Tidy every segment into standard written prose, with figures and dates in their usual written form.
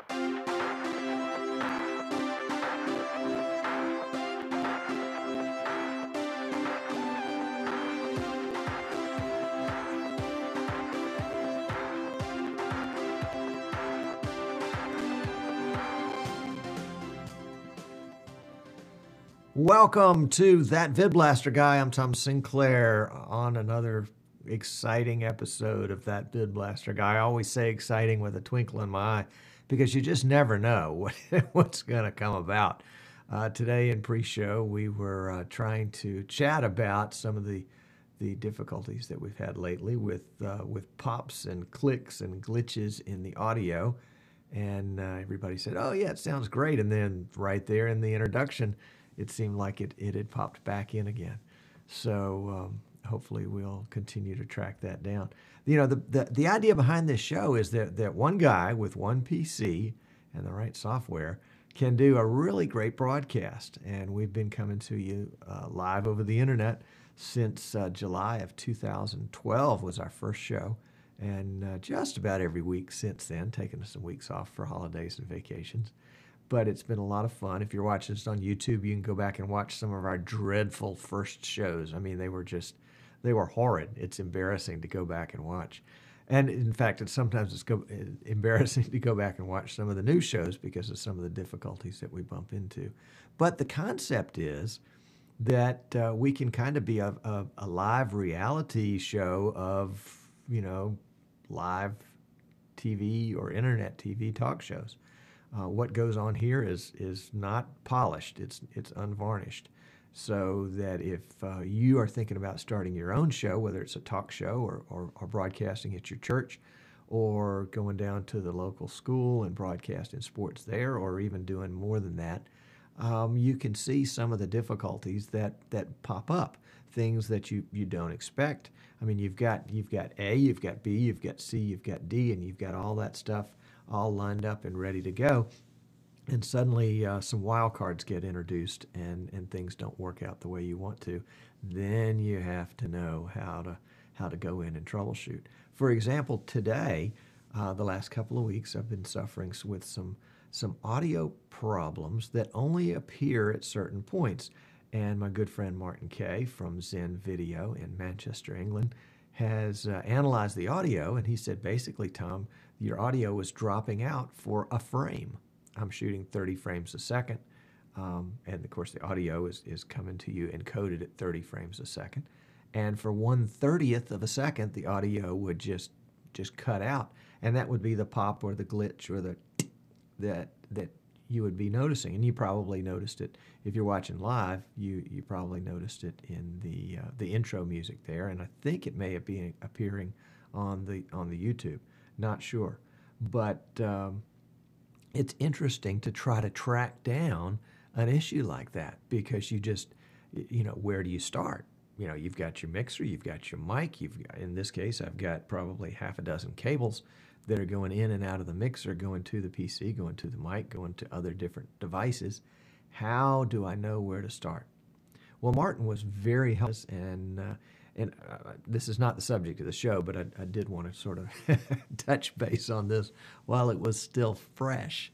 Welcome to That VidBlaster Guy. I'm Tom Sinclair on another exciting episode of That VidBlaster Guy. I always say exciting with a twinkle in my eye because you just never know what's going to come about. Today in pre-show, we were trying to chat about some of the difficulties that we've had lately with pops and clicks and glitches in the audio. And everybody said, oh, yeah, it sounds great. And then right there in the introduction, it seemed like it had popped back in again. So hopefully we'll continue to track that down. You know, the idea behind this show is that one guy with one PC and the right software can do a really great broadcast. And we've been coming to you live over the internet since July of 2012 was our first show. And just about every week since then, taking some weeks off for holidays and vacations. But it's been a lot of fun. If you're watching this on YouTube, you can go back and watch some of our dreadful first shows. I mean, they were horrid. It's embarrassing to go back and watch. And in fact, sometimes it's embarrassing to go back and watch some of the new shows because of some of the difficulties that we bump into. But the concept is that we can kind of be a live reality show of, you know, live TV or internet TV talk shows. What goes on here is not polished. It's unvarnished. So that if you are thinking about starting your own show, whether it's a talk show or broadcasting at your church, or going down to the local school and broadcasting sports there, or even doing more than that, you can see some of the difficulties that pop up, things that you don't expect. I mean, you've got A, you've got B, you've got C, you've got D, and you've got all that stuff all lined up and ready to go. And suddenly some wild cards get introduced and things don't work out the way you want to. Then you have to know how to go in and troubleshoot. For example, today, the last couple of weeks, I've been suffering with some audio problems that only appear at certain points. And my good friend Martin Kay from Zen Video in Manchester, England, has analyzed the audio, and he said, basically, Tom, your audio was dropping out for a frame. I'm shooting 30 frames a second, and of course the audio is coming to you encoded at 30 frames a second. And for 1/30th of a second, the audio would just cut out, and that would be the pop or the glitch or the that you would be noticing. And you probably noticed it if you're watching live. You probably noticed it in the intro music there, and I think it may be appearing on the YouTube. Not sure, but it's interesting to try to track down an issue like that because you just, you know, where do you start? You know, you've got your mixer, you've got your mic, in this case, I've got probably half a dozen cables that are going in and out of the mixer, going to the PC, going to the mic, going to other different devices. How do I know where to start? Well, Martin was very helpful, and this is not the subject of the show, but I did want to sort of touch base on this while it was still fresh.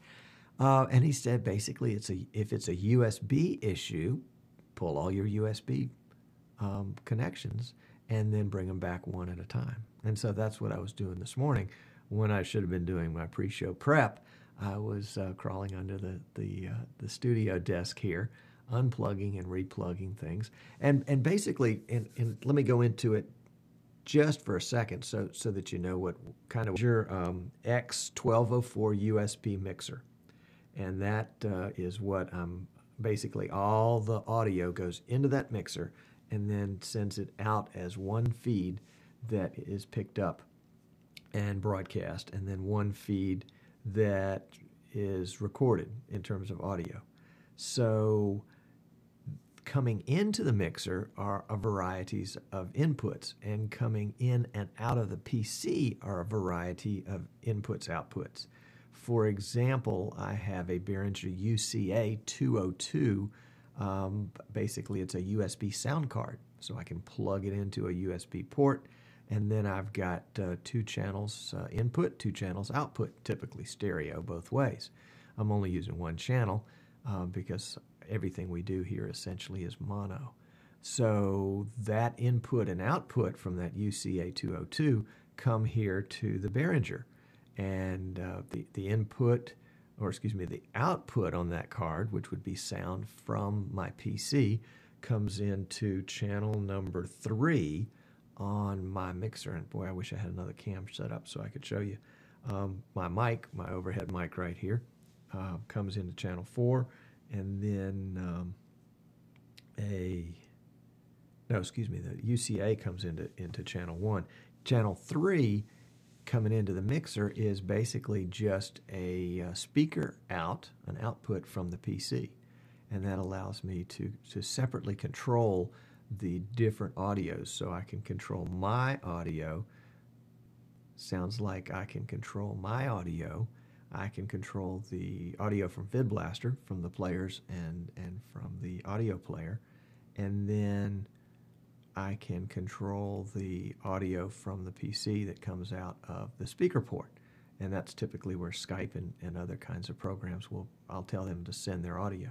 And he said basically if it's a USB issue, pull all your USB connections and then bring them back one at a time. And so that's what I was doing this morning when I should have been doing my pre-show prep. I was crawling under the studio desk here, unplugging and replugging things. And basically, and let me go into it just for a second so that you know what kind of your X1204 USB mixer. And that is what basically all the audio goes into that mixer and then sends it out as one feed that is picked up and broadcast, and then one feed that is recorded in terms of audio. So coming into the mixer are a varieties of inputs, and coming in and out of the PC are a variety of inputs, outputs. For example, I have a Behringer UCA 202. Basically, it's a USB sound card. So I can plug it into a USB port, And then I've got 2 channels input, 2 channels output, typically stereo both ways. I'm only using 1 channel because everything we do here essentially is mono. So that input and output from that UCA202 come here to the Behringer. And the input, or excuse me, the output on that card, which would be sound from my PC, comes into channel number 3 on my mixer. And boy, I wish I had another cam set up so I could show you. My mic, my overhead mic right here, comes into channel 4, and then the UCA comes into channel 1. Channel 3 coming into the mixer is basically just a speaker out, an output from the PC. And that allows me to separately control the different audios. So I can control my audio. Sounds like I can control my audio. I can control the audio from VidBlaster, from the players and from the audio player. And then I can control the audio from the PC that comes out of the speaker port. And that's typically where Skype and other kinds of programs I'll tell them to send their audio.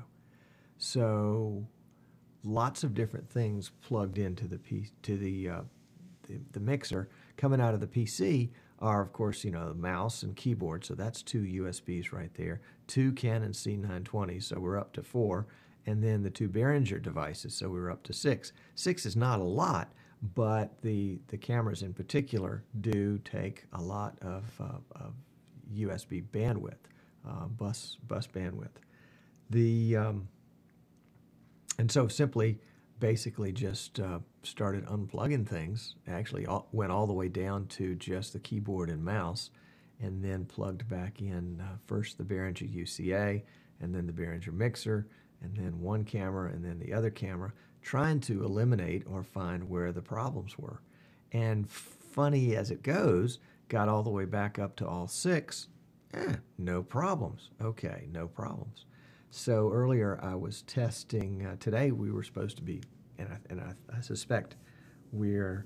So lots of different things plugged into the mixer. Coming out of the PC are, of course, the mouse and keyboard. So that's 2 USBs right there. 2 Canon C920, so we're up to 4. And then the 2 Behringer devices, so we're up to 6. 6 is not a lot, but the cameras in particular do take a lot of USB bandwidth, bus bandwidth. And so simply, basically just started unplugging things. Actually went all the way down to just the keyboard and mouse, and then plugged back in first the Behringer UCA, and then the Behringer mixer, and then one camera, and then the other camera, trying to eliminate or find where the problems were. And funny as it goes, got all the way back up to all 6. No problems. Okay, no problems. So earlier I was testing, today we were supposed to be, and I suspect we're,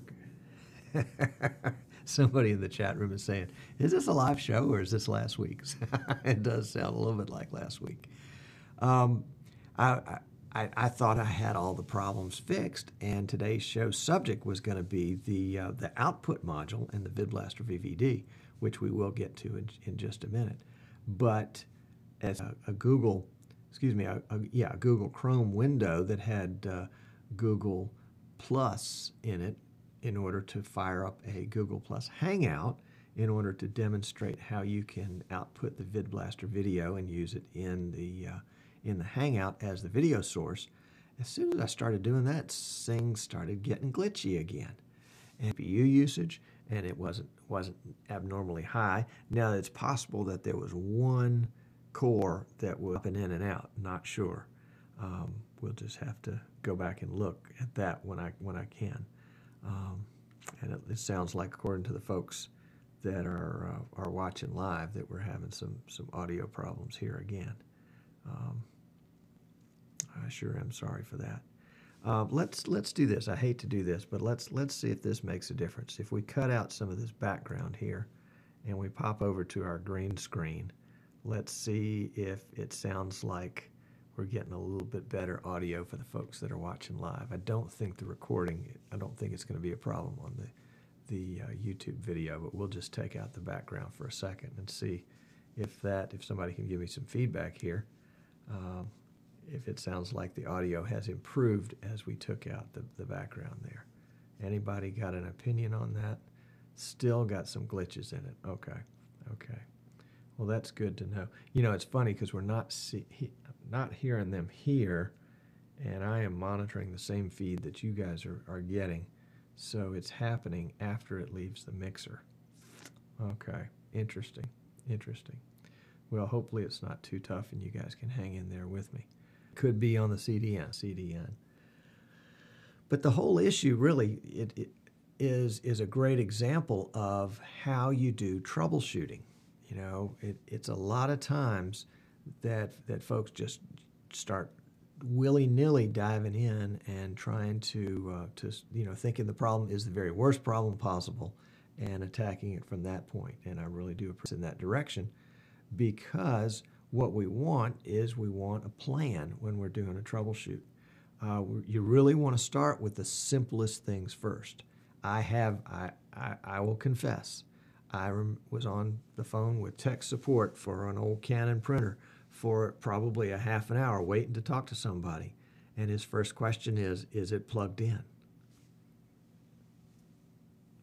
somebody in the chat room is saying, is this a live show or is this last week's? It does sound a little bit like last week. I thought I had all the problems fixed, and today's show subject was going to be the output module and the VidBlaster VVD, which we will get to in just a minute. But as a Google Chrome window that had Google Plus in it, in order to fire up a Google Plus Hangout, in order to demonstrate how you can output the VidBlaster video and use it in the Hangout as the video source. As soon as I started doing that, things started getting glitchy again. And CPU usage, and it wasn't abnormally high. Now it's possible that there was one core that was up and in and out. Not sure. We'll just have to go back and look at that when I can. And it sounds like, according to the folks that are watching live, that we're having some audio problems here again. I sure am sorry for that. Let's do this. I hate to do this, but let's see if this makes a difference. If we cut out some of this background here and we pop over to our green screen, let's see if it sounds like we're getting a little bit better audio for the folks that are watching live. I don't think it's going to be a problem on the YouTube video, but we'll just take out the background for a second and see if somebody can give me some feedback here. If it sounds like the audio has improved as we took out the background there. Anybody got an opinion on that? Still got some glitches in it. Okay. Well, that's good to know. It's funny because we're not hearing them here, and I am monitoring the same feed that you guys are getting. So it's happening after it leaves the mixer. Okay, interesting. Well, hopefully it's not too tough and you guys can hang in there with me. Could be on the CDN. But the whole issue really it is a great example of how you do troubleshooting. It's a lot of times that folks just start willy-nilly diving in and trying to thinking the problem is the very worst problem possible and attacking it from that point. And I really do appreciate in that direction, because what we want is we want a plan when we're doing a troubleshoot. You really want to start with the simplest things first. I will confess, I was on the phone with tech support for an old Canon printer for probably a half an hour waiting to talk to somebody. And his first question is it plugged in?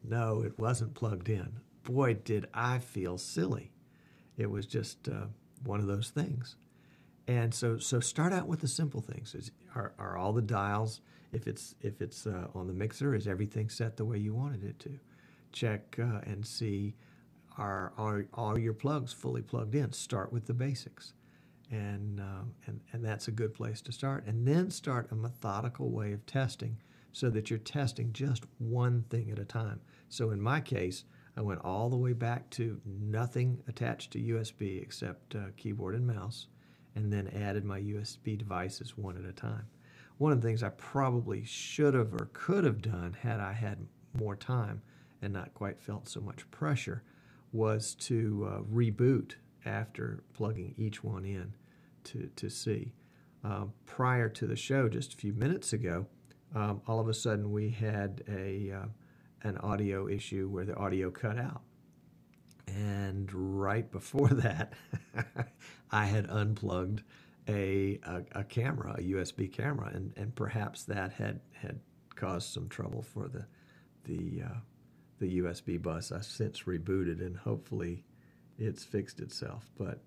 No, it wasn't plugged in. Boy, did I feel silly. It was just one of those things. And so start out with the simple things. Are all the dials, if it's on the mixer, is everything set the way you wanted it to? Check and see, are all your plugs fully plugged in? Start with the basics. And that's a good place to start. And then start a methodical way of testing so that you're testing just one thing at a time. So in my case, I went all the way back to nothing attached to USB except keyboard and mouse, and then added my USB devices one at a time. One of the things I probably should have or could have done had I had more time and not quite felt so much pressure was to reboot after plugging each one in to see. Prior to the show, just a few minutes ago, all of a sudden we had an audio issue where the audio cut out. And right before that, I had unplugged a camera, a USB camera, and perhaps that had caused some trouble for the USB bus. I've since rebooted, and hopefully it's fixed itself. But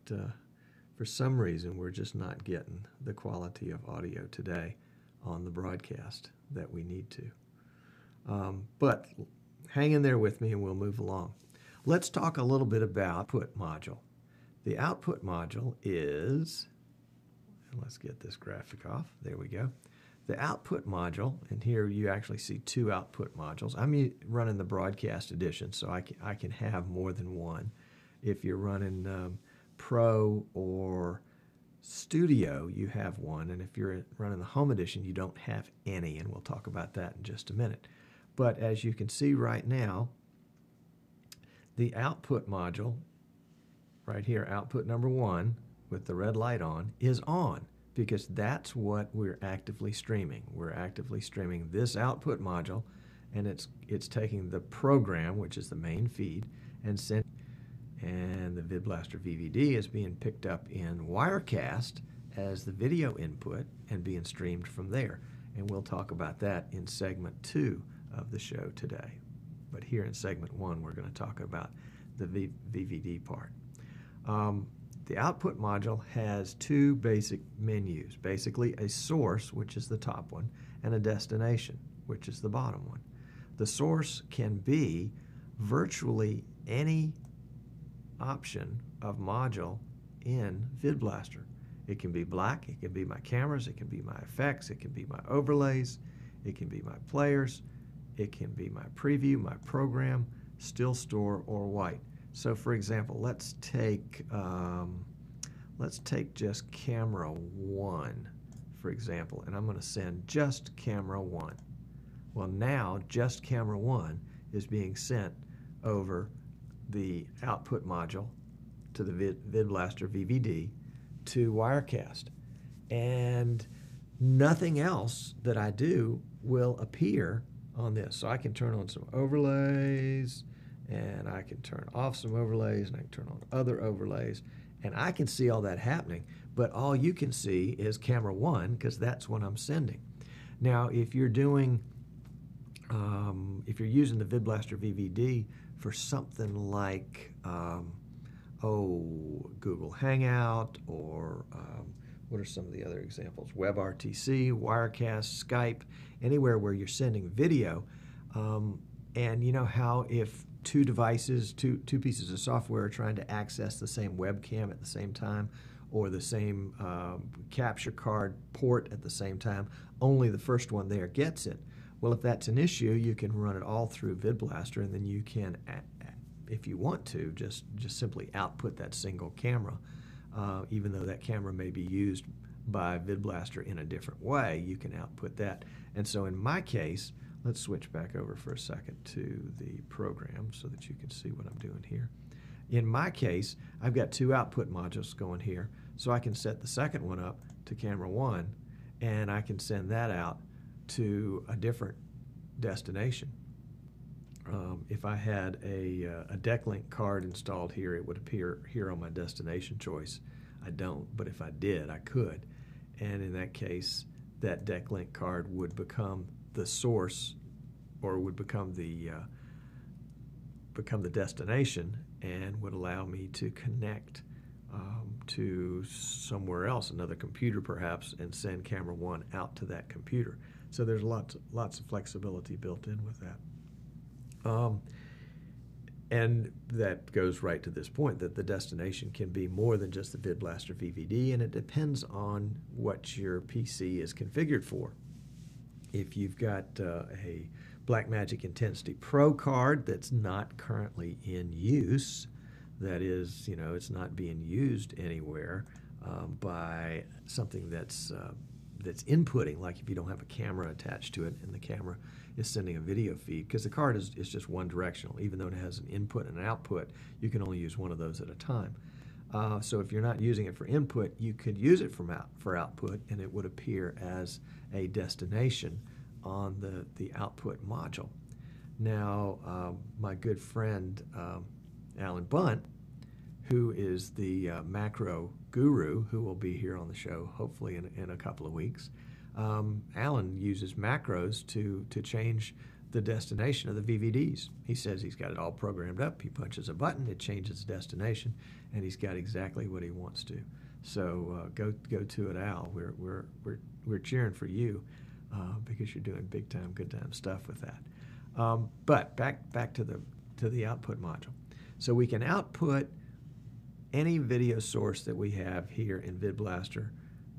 for some reason, we're just not getting the quality of audio today on the broadcast that we need to. But hang in there with me and we'll move along. Let's talk a little bit about output module. The output module is, and let's get this graphic off. There we go. The output module, and here you actually see two output modules. I'm running the broadcast edition, so I can have more than one. If you're running Pro or Studio, you have one, and if you're running the Home edition, you don't have any, and we'll talk about that in just a minute. But as you can see right now, the output module, right here, output number 1, with the red light on, is on, because that's what we're actively streaming. We're actively streaming this output module, and it's taking the program, which is the main feed, and the VidBlaster VVD is being picked up in Wirecast as the video input and being streamed from there. And we'll talk about that in segment 2 of the show today. But here in segment 1, we're going to talk about the VVD part. The output module has two basic menus, basically a source, which is the top one, and a destination, which is the bottom one. The source can be virtually any option of module in VidBlaster. It can be black, it can be my cameras, it can be my effects, it can be my overlays, it can be my players, it can be my preview, my program, still store, or white. So for example, let's take just camera 1, for example, and I'm going to send just camera 1. Well, now just camera 1 is being sent over the output module to the VidBlaster VVD to Wirecast. And nothing else that I do will appear on this. So I can turn on some overlays, and I can turn off some overlays, and I can turn on other overlays, and I can see all that happening, but all you can see is camera 1, because that's what I'm sending. Now, if you're doing, if you're using the VidBlaster VVD for something like, Google Hangout, or what are some of the other examples? WebRTC, Wirecast, Skype, anywhere where you're sending video. And you know how if two devices, two pieces of software are trying to access the same webcam at the same time, or the same capture card port at the same time, only the first one there gets it. Well, if that's an issue, you can run it all through VidBlaster, and then you can, if you want to, just simply output that single camera, even though that camera may be used by VidBlaster in a different way, you can output that. And so in my case, let's switch back over for a second to the program so that you can see what I'm doing here. In my case, I've got two output modules going here, so I can set the second one up to camera 1, and I can send that out to a different destination. If I had a deck link card installed here, it would appear here on my destination choice. I don't, but if I did, I could. And in that case, that deck link card would become the source, or would become the destination, and would allow me to connect to somewhere else, another computer perhaps, and send camera 1 out to that computer. So there's lots of flexibility built in with that. And that goes right to this point, that the destination can be more than just the VidBlaster VVD, and it depends on what your PC is configured for. If you've got a Blackmagic Intensity Pro card that's not currently in use, that is, it's not being used anywhere by something that's inputting, like if you don't have a camera attached to it and the camera is sending a video feed, because the card is just one directional. Even though it has an input and an output, you can only use one of those at a time. So if you're not using it for input, you could use it for output, and it would appear as a destination on the output module. Now, my good friend Alan Bunt, who is the macro guru, who will be here on the show hopefully in a couple of weeks. Alan uses macros to change the destination of the VVDs. He says he's got it all programmed up. He punches a button, it changes the destination, and he's got exactly what he wants to. So go to it, Al. We're cheering for you because you're doing big time, good time stuff with that. But back to the output module. So we can output any video source that we have here in VidBlaster,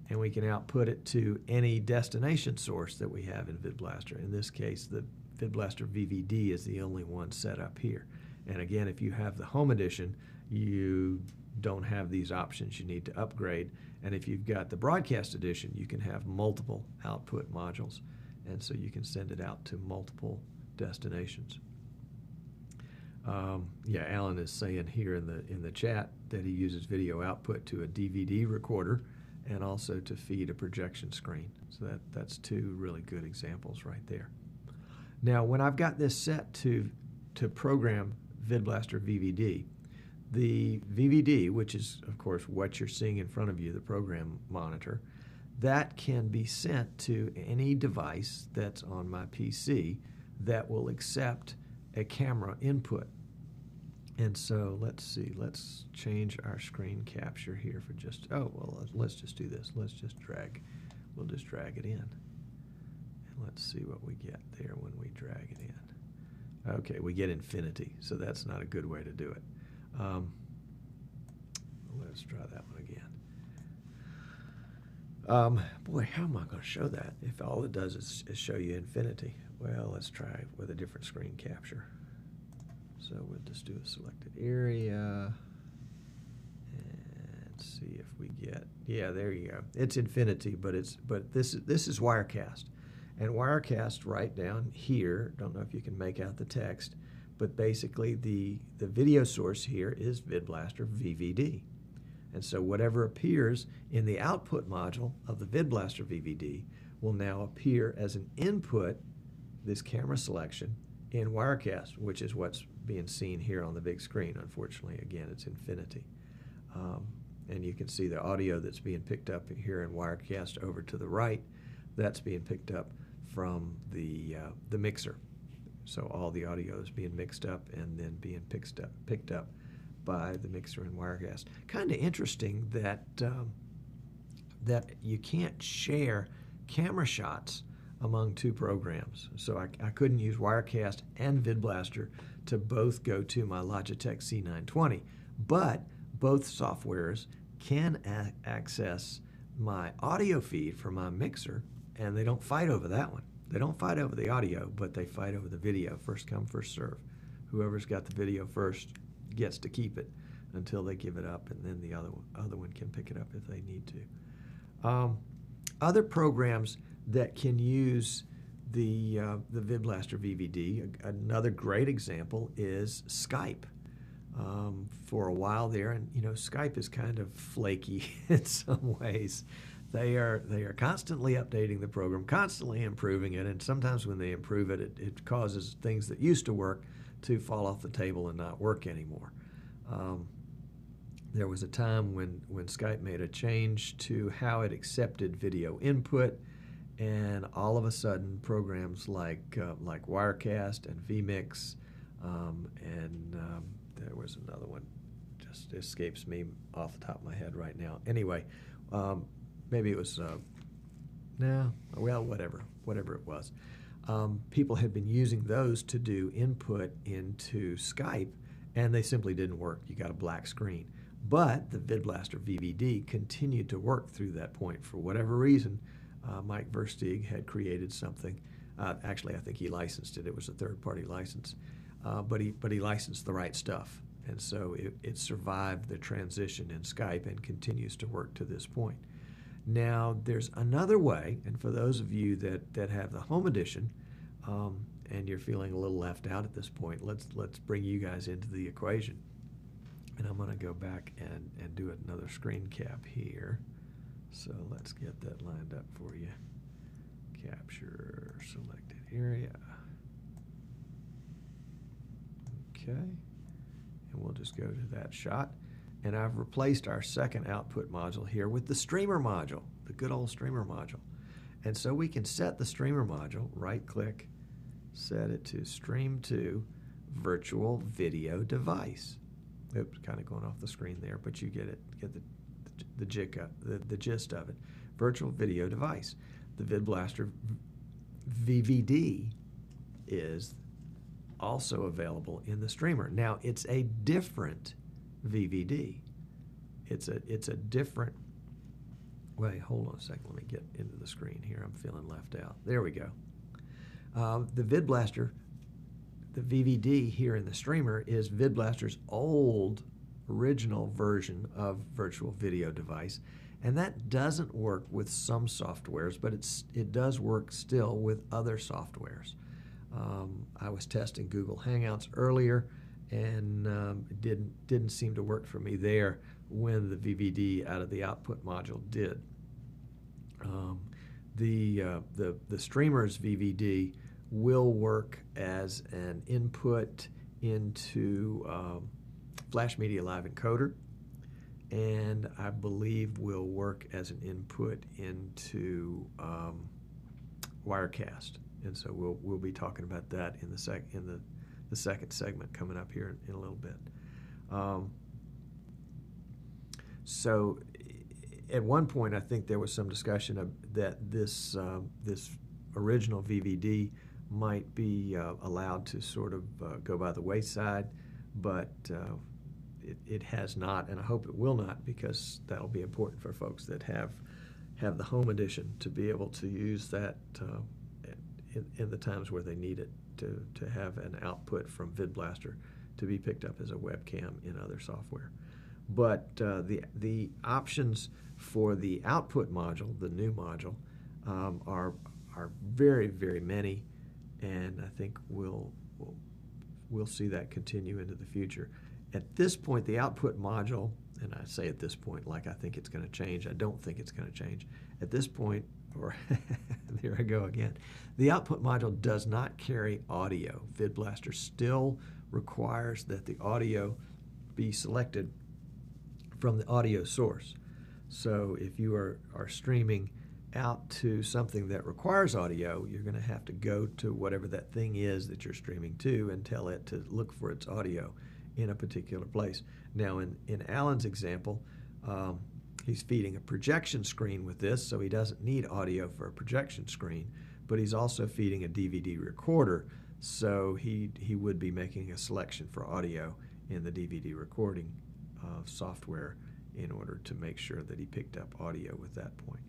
and we can output it to any destination source that we have in VidBlaster. In this case, the VidBlaster VVD is the only one set up here. And again, if you have the Home Edition, you don't have these options. You need to upgrade. And if you've got the Broadcast Edition, you can have multiple output modules, and so you can send it out to multiple destinations. Yeah, Alan is saying here in the chat that he uses video output to a DVD recorder and also to feed a projection screen. So that's two really good examples right there. Now, when I've got this set to program VidBlaster VVD, the VVD, which is of course what you're seeing in front of you, the program monitor, that can be sent to any device that's on my PC that will accept a camera input. And so let's see, let's change our screen capture here for just, let's just do this. We'll just drag it in. And let's see what we get there when we drag it in. Okay, we get infinity, so that's not a good way to do it. Let's try that one again. Boy, how am I going to show that if all it does is show you infinity? Well, let's try with a different screen capture. So we'll just do a selected area and see if we get, yeah, there you go. It's infinity, but this is Wirecast. And Wirecast right down here, don't know if you can make out the text, but basically the video source here is VidBlaster VVD. And so whatever appears in the output module of the VidBlaster VVD will now appear as an input, this camera selection, in Wirecast, which is what's being seen here on the big screen. Unfortunately, again, it's infinity. And you can see the audio that's being picked up here in Wirecast over to the right. That's being picked up from the mixer. So all the audio is being mixed up and then being picked up by the mixer in Wirecast. Kind of interesting that that you can't share camera shots among two programs. So I couldn't use Wirecast and VidBlaster to both go to my Logitech C920, but both softwares can access my audio feed from my mixer, and they don't fight over that one. They don't fight over the audio, but they fight over the video. First come, first serve. Whoever's got the video first gets to keep it until they give it up, and then the other one can pick it up if they need to. Other programs that can use the VidBlaster VVD, another great example is Skype. For a while there, and Skype is kind of flaky in some ways. They are constantly updating the program, constantly improving it, and sometimes when they improve it, it causes things that used to work to fall off the table and not work anymore. There was a time when Skype made a change to how it accepted video input, and all of a sudden programs like Wirecast and vMix, and there was another one, just escapes me off the top of my head right now. Anyway, maybe it was, whatever it was. People had been using those to do input into Skype, and they simply didn't work. You got a black screen. But the VidBlaster VVD continued to work through that point. For whatever reason, Mike Versteeg had created something. Actually, I think he licensed it. It was a third-party license. But he licensed the right stuff. And so it survived the transition in Skype and continues to work to this point. Now, there's another way, and for those of you that have the Home Edition, and you're feeling a little left out at this point, let's bring you guys into the equation. And I'm going to go back and do another screen cap here. So let's get that lined up for you. Capture selected area. Okay. And we'll just go to that shot. And I've replaced our second output module here with the streamer module, the good old streamer module. And so we can set the streamer module, right-click, set it to Stream to Virtual Video Device. Oops, kind of going off the screen there, but you get the gist of it. Virtual Video Device. The VidBlaster VVD is also available in the streamer. Now, it's a different VVD. It's a different. Wait, hold on a second. Let me get into the screen here. I'm feeling left out. There we go. The VidBlaster, the VVD here in the streamer is VidBlaster's old original version of Virtual Video Device, and that doesn't work with some softwares, but it does work still with other softwares. I was testing Google Hangouts earlier, and it didn't seem to work for me there when the VVD out of the output module did. The streamer's VVD will work as an input into Flash Media Live Encoder, and I believe will work as an input into Wirecast. And so we'll be talking about that in the second segment coming up here in a little bit. So at one point, I think there was some discussion of that this original VVD might be allowed to sort of go by the wayside, but it has not, and I hope it will not, because that'll be important for folks that have the Home Edition to be able to use that in the times where they need it to have an output from VidBlaster to be picked up as a webcam in other software. But the options for the output module, the new module, are very, very many, and I think we'll see that continue into the future. At this point, the output module, and I say at this point like I think it's going to change. I don't think it's going to change. At this point, or there I go again, the output module does not carry audio. VidBlaster still requires that the audio be selected from the audio source. So if you are streaming out to something that requires audio, you're going to have to go to whatever that thing is that you're streaming to and tell it to look for its audio in a particular place. Now, in Alan's example, he's feeding a projection screen with this, so he doesn't need audio for a projection screen, but he's also feeding a DVD recorder, so he would be making a selection for audio in the DVD recording software in order to make sure that he picked up audio with that point.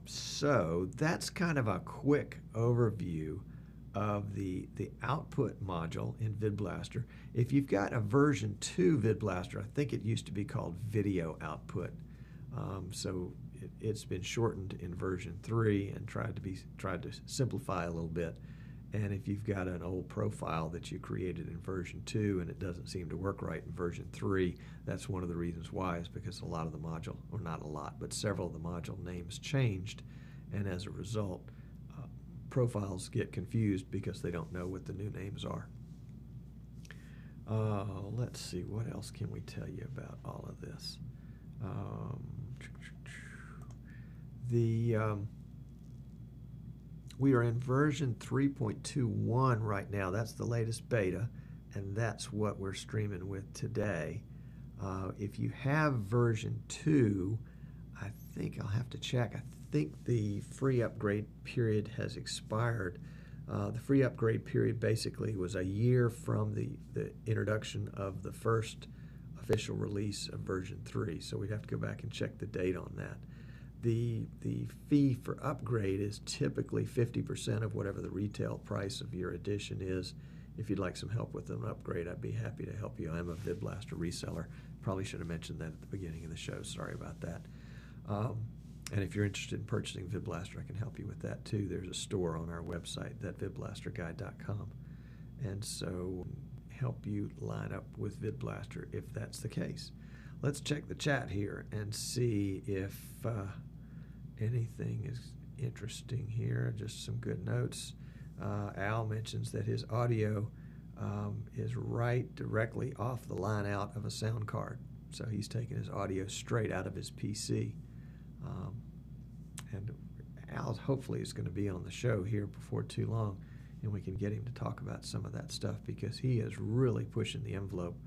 So that's kind of a quick overview of the output module in VidBlaster. If you've got a version 2 VidBlaster, I think it used to be called Video Output. So it's been shortened in version 3 and tried to simplify a little bit. And if you've got an old profile that you created in version 2 and it doesn't seem to work right in version 3, that's one of the reasons why, is because a lot of the module, or not a lot, but several of the module names changed, and as a result, profiles get confused because they don't know what the new names are. Let's see, what else can we tell you about all of this? We are in version 3.21 right now. That's the latest beta, and that's what we're streaming with today. If you have version 2, I think I'll have to check. I think the free upgrade period has expired. The free upgrade period basically was a year from the introduction of the first official release of version 3, so we'd have to go back and check the date on that. The fee for upgrade is typically 50% of whatever the retail price of your edition is. If you'd like some help with an upgrade, I'd be happy to help you. I'm a VidBlaster reseller. Probably should have mentioned that at the beginning of the show. Sorry about that. And if you're interested in purchasing VidBlaster, I can help you with that too. There's a store on our website, thatvidblasterguide.com. And so help you line up with VidBlaster if that's the case. Let's check the chat here and see if anything is interesting here. Just some good notes. Al mentions that his audio is right directly off the line out of a sound card. So he's taking his audio straight out of his PC. And Al hopefully is going to be on the show here before too long, and we can get him to talk about some of that stuff, because he is really pushing the envelope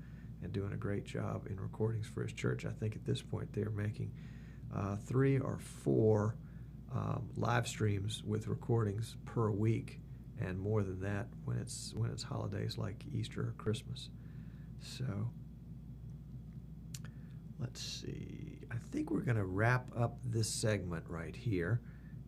and doing a great job in recordings for his church. I think at this point they're making 3 or 4 live streams with recordings per week, and more than that when it's holidays like Easter or Christmas. So let's see. I think we're going to wrap up this segment right here.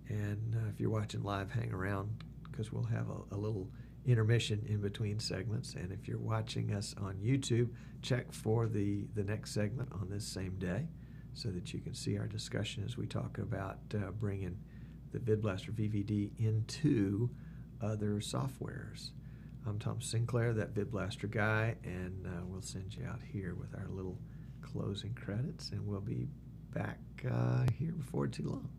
And if you're watching live, hang around, because we'll have a little intermission in between segments. And if you're watching us on YouTube, check for the next segment on this same day so that you can see our discussion as we talk about bringing the VidBlaster VVD into other softwares. I'm Tom Sinclair, that VidBlaster guy, and we'll send you out here with our little closing credits, and we'll be back here before too long.